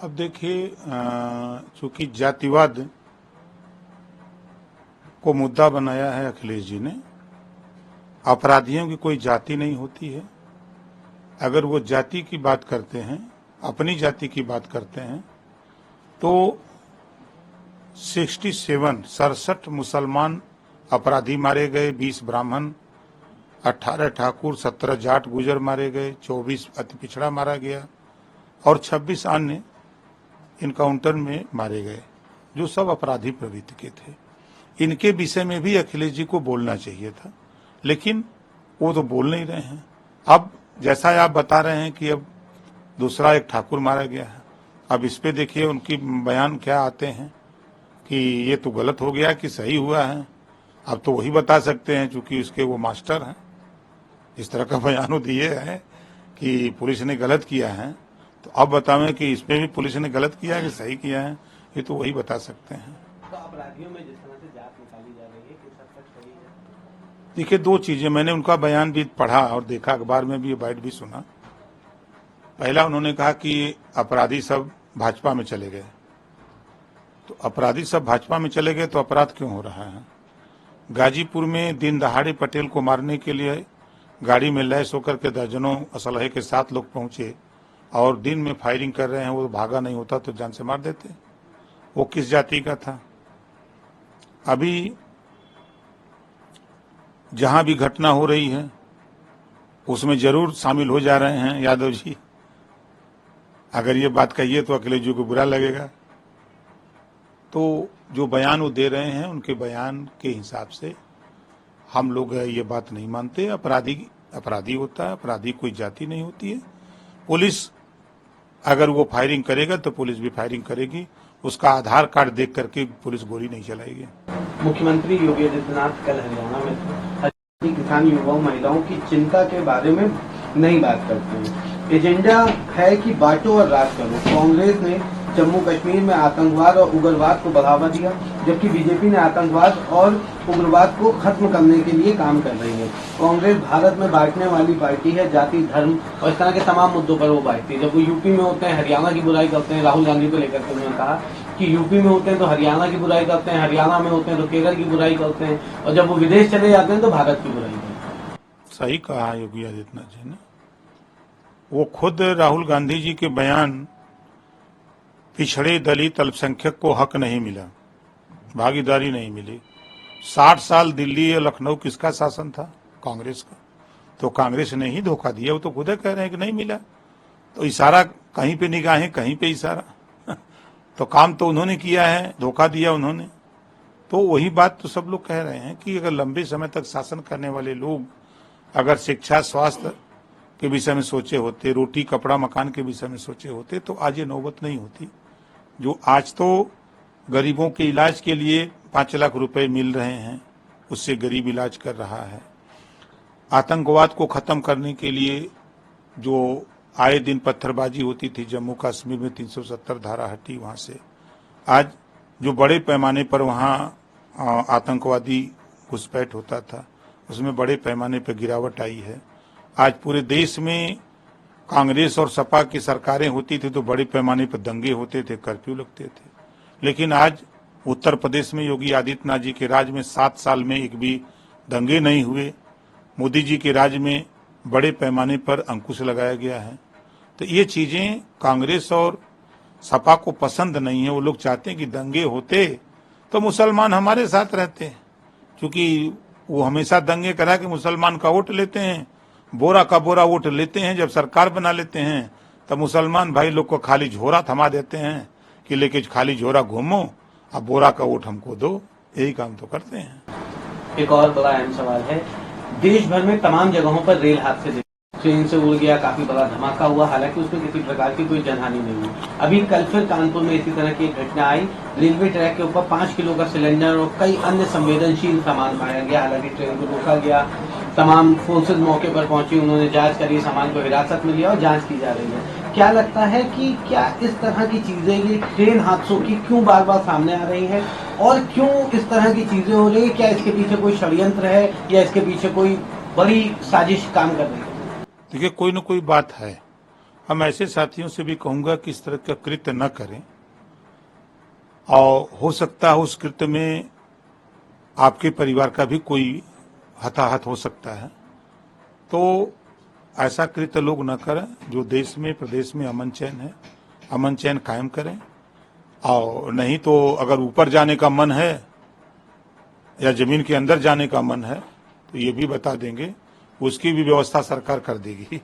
अब देखिए, चूंकि जातिवाद को मुद्दा बनाया है अखिलेश जी ने। अपराधियों की कोई जाति नहीं होती है। अगर वो जाति की बात करते हैं, अपनी जाति की बात करते हैं, तो 67 मुसलमान अपराधी मारे गए, 20 ब्राह्मण, 18 ठाकुर, 17 जाट गुजर मारे गए, 24 अति पिछड़ा मारा गया और 26 अन्य इनकाउंटर में मारे गए, जो सब अपराधी प्रवृत्ति के थे। इनके विषय में भी अखिलेश जी को बोलना चाहिए था, लेकिन वो तो बोल नहीं रहे हैं। अब जैसा आप बता रहे हैं कि अब दूसरा एक ठाकुर मारा गया है, अब इस पे देखिए उनकी बयान क्या आते हैं कि ये तो गलत हो गया कि सही हुआ है। अब तो वही बता सकते हैं, चूंकि उसके वो मास्टर हैं। इस तरह का बयान वो दिए हैं कि पुलिस ने गलत किया है, तो अब बतावें कि इसमें भी पुलिस ने गलत किया है कि सही किया है, ये तो वही बता सकते हैं। तो अपराधियों में जिस तरह से जात निकाली जा रही है, किस हद तक सही है? देखिए, दो चीजें, मैंने उनका बयान भी पढ़ा और देखा, अखबार में भी ये बाइट भी सुना। पहला उन्होंने कहा कि अपराधी सब भाजपा में चले गए। तो अपराधी सब भाजपा में चले गए तो अपराध क्यों हो रहा है? गाजीपुर में दिन दहाड़े पटेल को मारने के लिए गाड़ी में लैस होकर के दर्जनों असलहे के साथ लोग पहुंचे और दिन में फायरिंग कर रहे हैं, वो भागा नहीं होता तो जान से मार देते। वो किस जाति का था? अभी जहां भी घटना हो रही है उसमें जरूर शामिल हो जा रहे हैं यादव जी। अगर ये बात कहिए तो अखिलेश जी को बुरा लगेगा। तो जो बयान वो दे रहे हैं, उनके बयान के हिसाब से हम लोग ये बात नहीं मानते। अपराधी होता है, अपराधी कोई जाति नहीं होती है। पुलिस अगर वो फायरिंग करेगा तो पुलिस भी फायरिंग करेगी, उसका आधार कार्ड देख करके पुलिस गोली नहीं चलाएगी। मुख्यमंत्री योगी आदित्यनाथ कल हरियाणा में किसान युवाओं महिलाओं की चिंता के बारे में नहीं बात करते हैं। एजेंडा है कि बांटो और राज करो। कांग्रेस ने जम्मू कश्मीर में आतंकवाद और उग्रवाद को बढ़ावा दिया, जबकि बीजेपी ने आतंकवाद और उग्रवाद को खत्म करने के लिए काम कर रही है। कांग्रेस भारत में बांटने वाली पार्टी है, जाति, धर्म और इस तरह के तमाम मुद्दों पर वो बांटती है। जब वो यूपी में होते हैं हरियाणा की बुराई करते हैं, राहुल गांधी को लेकर के उन्होंने कहा कि यूपी में होते हैं तो हरियाणा की बुराई करते हैं, हरियाणा में होते हैं तो केरल की बुराई करते हैं, और जब वो विदेश चले जाते हैं तो भारत की बुराई करते हैं। सही कहा योगी आदित्यनाथ जी ने। वो खुद राहुल गांधी जी के बयान, पिछड़े दलित अल्पसंख्यक को हक नहीं मिला, भागीदारी नहीं मिली। 60 साल दिल्ली या लखनऊ किसका शासन था? कांग्रेस का। तो कांग्रेस ने ही धोखा दिया। वो तो खुद कह रहे हैं कि नहीं मिला। तो इशारा कहीं पे निगाहें, कहीं पे इशारा। तो काम तो उन्होंने किया है, धोखा दिया उन्होंने। तो वही बात तो सब लोग कह रहे हैं कि अगर लंबे समय तक शासन करने वाले लोग अगर शिक्षा, स्वास्थ्य के विषय में सोचे होते, रोटी, कपड़ा, मकान के विषय में सोचे होते, तो आज ये नौबत नहीं होती। जो आज तो गरीबों के इलाज के लिए 5 लाख रुपए मिल रहे हैं, उससे गरीब इलाज कर रहा है। आतंकवाद को खत्म करने के लिए जो आए दिन पत्थरबाजी होती थी, जम्मू कश्मीर में 370 धारा हटी, वहां से आज जो बड़े पैमाने पर वहां आतंकवादी घुसपैठ होता था, उसमें बड़े पैमाने पर गिरावट आई है। आज पूरे देश में कांग्रेस और सपा की सरकारें होती थी तो बड़े पैमाने पर दंगे होते थे, कर्फ्यू लगते थे। लेकिन आज उत्तर प्रदेश में योगी आदित्यनाथ जी के राज में 7 साल में एक भी दंगे नहीं हुए। मोदी जी के राज में बड़े पैमाने पर अंकुश लगाया गया है। तो ये चीजें कांग्रेस और सपा को पसंद नहीं है। वो लोग चाहते हैं कि दंगे होते तो मुसलमान हमारे साथ रहते हैं, क्योंकि वो हमेशा दंगे करा के मुसलमान का वोट लेते हैं, बोरा का बोरा वोट लेते हैं। जब सरकार बना लेते हैं तब मुसलमान भाई लोग को खाली झोरा थमा देते हैं कि लेके खाली झोरा घूमो, अब बोरा का वोट हमको दो। यही काम तो करते हैं। एक और बड़ा अहम सवाल है, देश भर में तमाम जगहों पर रेल हादसे, ट्रेन से उड़ गया, काफी बड़ा धमाका हुआ, हालांकि उसमें किसी प्रकार की कोई जनहानि नहीं हुई। अभी कल फिर कानपुर में इसी तरह की घटना आई। रेलवे ट्रैक के ऊपर 5 किलो का सिलेंडर और कई अन्य संवेदनशील सामान पाया गया। हालांकि ट्रेन को रोका गया, तमाम फोर्सेज मौके पर पहुंची, उन्होंने जांच करी, सामान को हिरासत में लिया और जांच की जा रही है। क्या लगता है कि क्या इस तरह की चीजें, ये ट्रेन हादसों की क्यों बार बार सामने आ रही है और क्यों इस तरह की चीजें हो रही है? क्या इसके पीछे कोई षड्यंत्र है या इसके पीछे कोई बड़ी साजिश काम कर रही है? देखिए, कोई न कोई बात है। हम ऐसे साथियों से भी कहूंगा कि इस तरह का कृत्य न करें, और हो सकता है उस कृत्य में आपके परिवार का भी कोई हताहत हो सकता है। तो ऐसा कृत्य लोग न करें। जो देश में प्रदेश में अमन चैन है, अमन चैन कायम करें। और नहीं तो अगर ऊपर जाने का मन है या जमीन के अंदर जाने का मन है तो ये भी बता देंगे, उसकी भी व्यवस्था सरकार कर देगी।